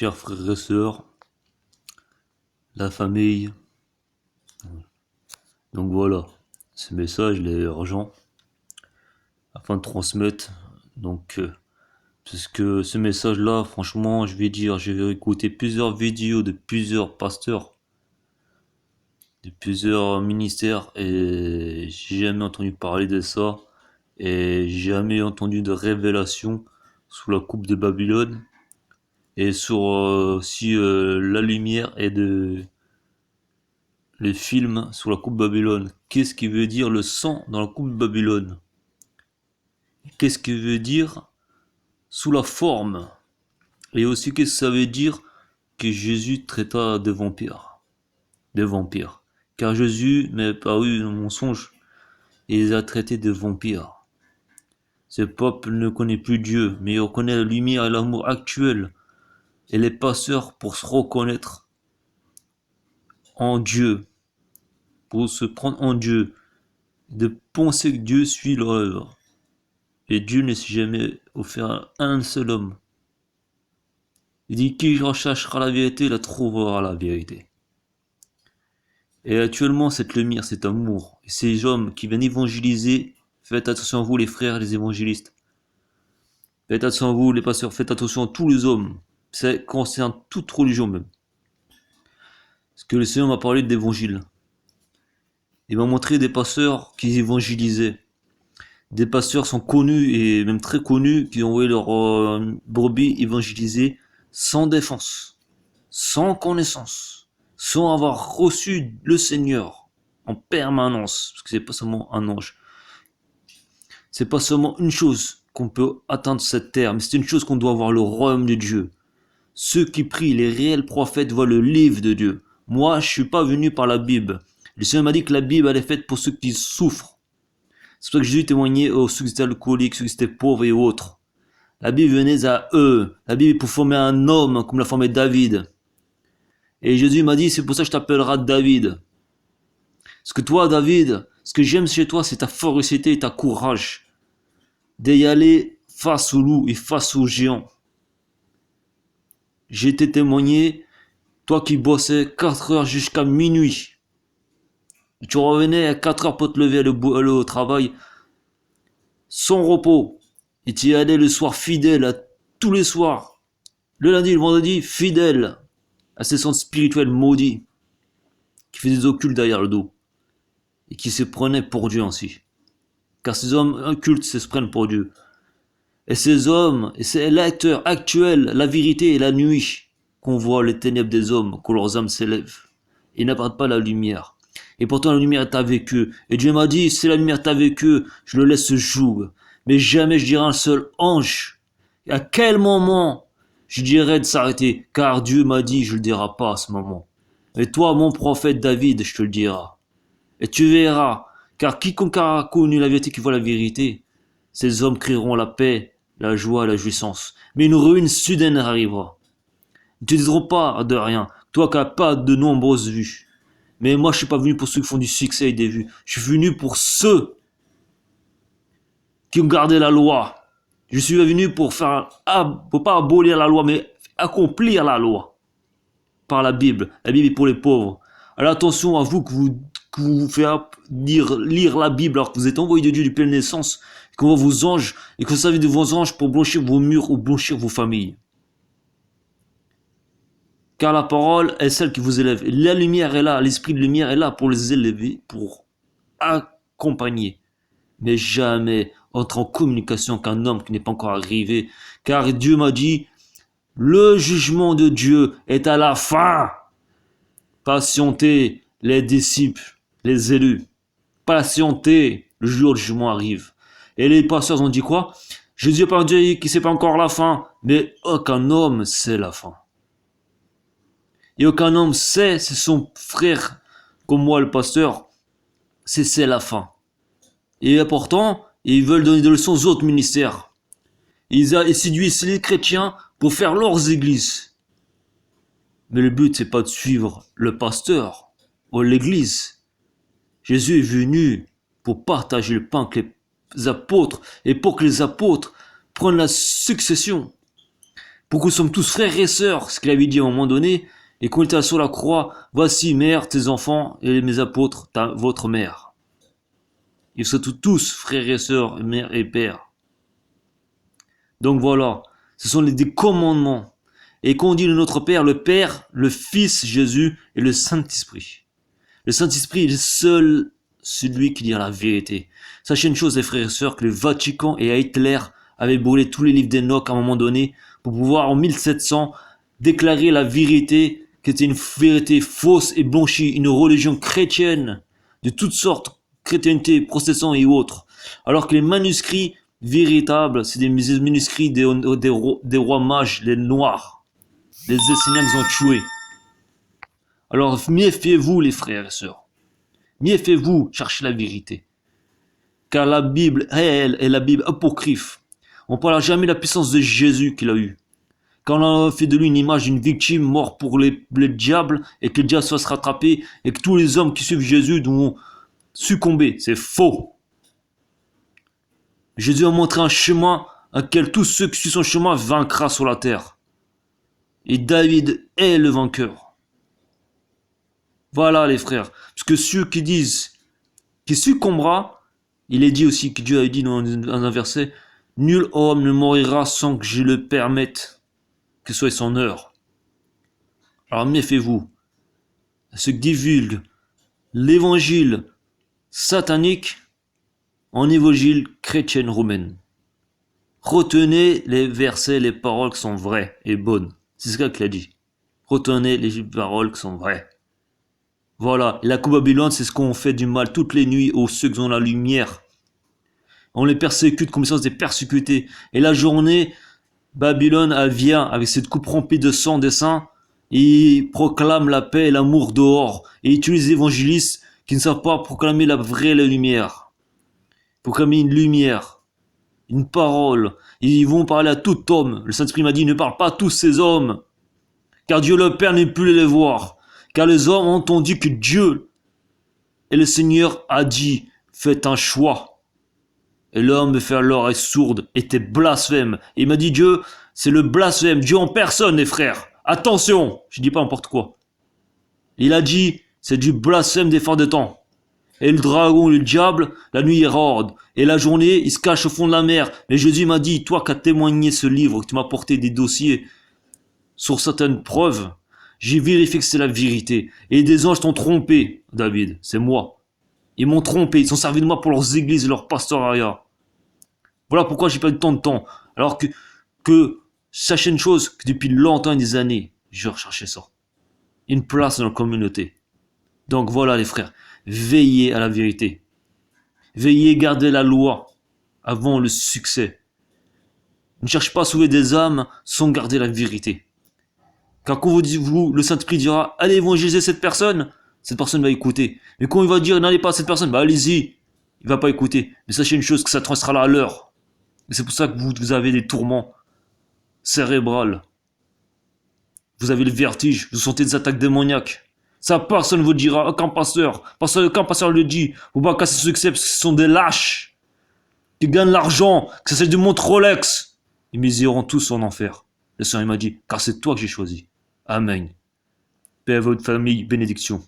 chers frères et sœurs, la famille. Donc voilà, ce message il est urgent afin de transmettre. Donc, parce que ce message-là, franchement, j'ai écouté plusieurs vidéos de plusieurs pasteurs, de plusieurs ministères, et j'ai jamais entendu parler de ça, et j'ai jamais entendu de révélation sous la coupe de Babylone, et sur si la lumière est de les films sous la coupe Babylone. Qu'est-ce qui veut dire le sang dans la coupe Babylone? Qu'est-ce qui veut dire sous la forme? Et aussi qu'est-ce que ça veut dire que Jésus traita de vampires? Des vampires. Car Jésus n'est pas eu un mensonge. Il les a traités de vampires. Ce peuple ne connaît plus Dieu, mais il reconnaît la lumière et l'amour actuel. Et les pasteurs pour se reconnaître en Dieu, pour se prendre en Dieu, de penser que Dieu suit leur œuvre. Et Dieu ne s'est jamais offert à un seul homme. Il dit qui recherchera la vérité, la trouvera la vérité. Et actuellement, cette lumière, cet amour, et ces hommes qui viennent évangéliser, faites attention à vous les frères les évangélistes. Faites attention à vous les pasteurs, faites attention à tous les hommes. Ça concerne toute religion même. Parce que le Seigneur m'a parlé d'évangile. Il m'a montré des pasteurs qui évangélisaient. Des pasteurs sont connus et même très connus qui ont envoyé leurs brebis évangéliser sans défense, sans connaissance, sans avoir reçu le Seigneur en permanence. Parce que c'est pas seulement un ange. C'est pas seulement une chose qu'on peut atteindre cette terre, mais c'est une chose qu'on doit avoir le royaume de Dieu. Ceux qui prient, les réels prophètes voient le livre de Dieu. Moi, je suis pas venu par la Bible. Le Seigneur m'a dit que la Bible elle est faite pour ceux qui souffrent. C'est pour ça que Jésus témoignait aux ceux qui étaient alcooliques, ceux qui étaient pauvres et autres. La Bible venait à eux. La Bible est pour former un homme comme l'a formé David. Et Jésus m'a dit, c'est pour ça que je t'appellerai David. Parce que toi, David, ce que j'aime chez toi, c'est ta férocité et ta courage. D'y aller face au loup et face aux géants. J'ai été témoigné, toi qui bossais 4 heures jusqu'à minuit. Tu revenais à 4 heures pour te lever aller au travail sans repos. Et tu y allais le soir fidèle à tous les soirs. Le lundi et le vendredi, fidèle à ces centres spirituels maudits qui faisaient des occultes derrière le dos et qui se prenaient pour Dieu ainsi. Car ces hommes incultes se prennent pour Dieu. Et ces hommes, et ces lecteurs actuels, la vérité et la nuit, qu'on voit les ténèbres des hommes, que leurs âmes s'élèvent. Ils n'apportent pas la lumière. Et pourtant la lumière est avec eux. Et Dieu m'a dit, si la lumière est avec eux, je le laisse jouer. Mais jamais je dirai un seul ange. Et à quel moment je dirais de s'arrêter? Car Dieu m'a dit, je le dirai pas à ce moment. Et toi, mon prophète David, je te le dirai. Et tu verras. Car quiconque a connu la vérité qui voit la vérité, ces hommes crieront la paix, la joie, la jouissance. Mais une ruine soudaine arrivera. Ils ne te diront pas de rien, toi qui n'as pas de nombreuses vues. Mais moi, je suis pas venu pour ceux qui font du succès et des vues. Je suis venu pour ceux qui ont gardé la loi. Je suis venu pour pour pas abolir la loi, mais accomplir la loi par la Bible. La Bible est pour les pauvres. Alors attention à vous que vous faites lire la Bible alors que vous êtes envoyé de Dieu du pleine naissance, qu'on voit vos anges et que vous savez de vos anges pour blanchir vos murs ou blanchir vos familles. Car la parole est celle qui vous élève. La lumière est là, l'esprit de lumière est là pour les élever, pour accompagner. Mais jamais entre en communication qu'un homme qui n'est pas encore arrivé. Car Dieu m'a dit, le jugement de Dieu est à la fin. Patientez les disciples, les élus. Patientez, le jour du jugement arrive. Et les pasteurs ont dit quoi? Jésus n'a pas dit que c'est pas encore la fin, mais aucun homme sait la fin. Et aucun homme sait, c'est son frère, comme moi le pasteur, c'est la fin. Et pourtant, ils veulent donner des leçons aux autres ministères. Ils séduisent les chrétiens pour faire leurs églises. Mais le but, c'est pas de suivre le pasteur ou l'église. Jésus est venu pour partager le pain avec les apôtres et pour que les apôtres prennent la succession. pour que nous sommes tous frères et sœurs, ce qu'il avait dit à un moment donné, et quand il était sur la croix, voici mère, tes enfants, et mes apôtres, votre mère. Ils sont tous frères et sœurs, mère et père. Donc voilà, ce sont des commandements. Et quand on dit notre Père, le Père, le Fils Jésus et le Saint-Esprit. Le Saint-Esprit est seul celui qui dit la vérité. Sachez une chose, les frères et sœurs, que le Vatican et Hitler avaient brûlé tous les livres d'Enoch à un moment donné pour pouvoir, en 1700, déclarer la vérité, qui était une vérité fausse et blanchie, une religion chrétienne de toutes sortes, chrétienté, protestants et autres. Alors que les manuscrits véritables, c'est des manuscrits des rois mages, les noirs, les Esséniens qu'ils ont tués. Alors méfiez-vous les frères et sœurs. Méfiez-vous, cherchez la vérité. Car la Bible réelle est la Bible apocryphe. On ne parlera jamais de la puissance de Jésus qu'il a eue. Quand on a fait de lui une image d'une victime morte pour les diables et que le diable soit se rattraper et que tous les hommes qui suivent Jésus vont succomber. C'est faux. Jésus a montré un chemin à quel tous ceux qui suivent son chemin vaincra sur la terre. Et David est le vainqueur. Voilà les frères. Parce que ceux qui disent qu'il succombera, il est dit aussi, que Dieu a dit dans un verset, nul homme ne mourra sans que je le permette, que ce soit son heure. Alors méfiez-vous. Ceux qui divulguent l'évangile satanique en évangile chrétienne romaine. Retenez les versets, les paroles qui sont vraies et bonnes. C'est ce qu'il a dit. Retenez les paroles qui sont vraies. Voilà, la coupe Babylone, c'est ce qu'on fait du mal toutes les nuits aux ceux qui ont la lumière. On les persécute comme ça, des persécutés. Et la journée, Babylone, elle vient avec cette coupe remplie de sang des saints, et il proclame la paix et l'amour dehors, et il utilise les évangélistes qui ne savent pas proclamer la vraie lumière. Proclamer une lumière, une parole. Ils vont parler à tout homme. Le Saint-Esprit m'a dit, ne parle pas à tous ces hommes, car Dieu le Père n'est plus les voir. Car les hommes ont entendu que Dieu et le Seigneur a dit, faites un choix. Et l'homme me fait l'oreille sourde, était blasphème. Et il m'a dit, Dieu, c'est le blasphème, Dieu en personne, les frères. Attention, je dis pas n'importe quoi. Il a dit, c'est du blasphème des fins de temps. Et le dragon, le diable, la nuit il rôde. Et la journée, il se cache au fond de la mer. Mais Jésus m'a dit, toi qui as témoigné ce livre, que tu m'as apporté des dossiers sur certaines preuves, j'ai vérifié que c'est la vérité. Et des anges t'ont trompé, David, c'est moi. Ils m'ont trompé, ils sont servis de moi pour leurs églises et leurs pastorats. Voilà pourquoi j'ai pas eu tant de temps. Alors que sachez une chose, que depuis longtemps et des années, je recherchais ça. Une place dans la communauté. Donc voilà les frères, veillez à la vérité. Veillez, gardez la loi avant le succès. Ne cherchez pas à sauver des âmes sans garder la vérité. Car quand le Saint-Esprit dira, allez évangéliser cette personne va écouter. Mais quand il va dire, n'allez pas à cette personne, allez-y. Il va pas écouter. Mais sachez une chose, que ça sera là à l'heure. Et c'est pour ça que vous avez des tourments cérébrales. Vous avez le vertige, vous sentez des attaques démoniaques. Ça, personne ne vous dira, aucun pasteur le dit, faut pas casser ce succès parce que ce sont des lâches qui gagnent l'argent, que ça s'agit de montre Rolex. Mais ils iront tous en enfer. Le Seigneur m'a dit, car c'est toi que j'ai choisi. Amen. Paix à votre famille, bénédiction.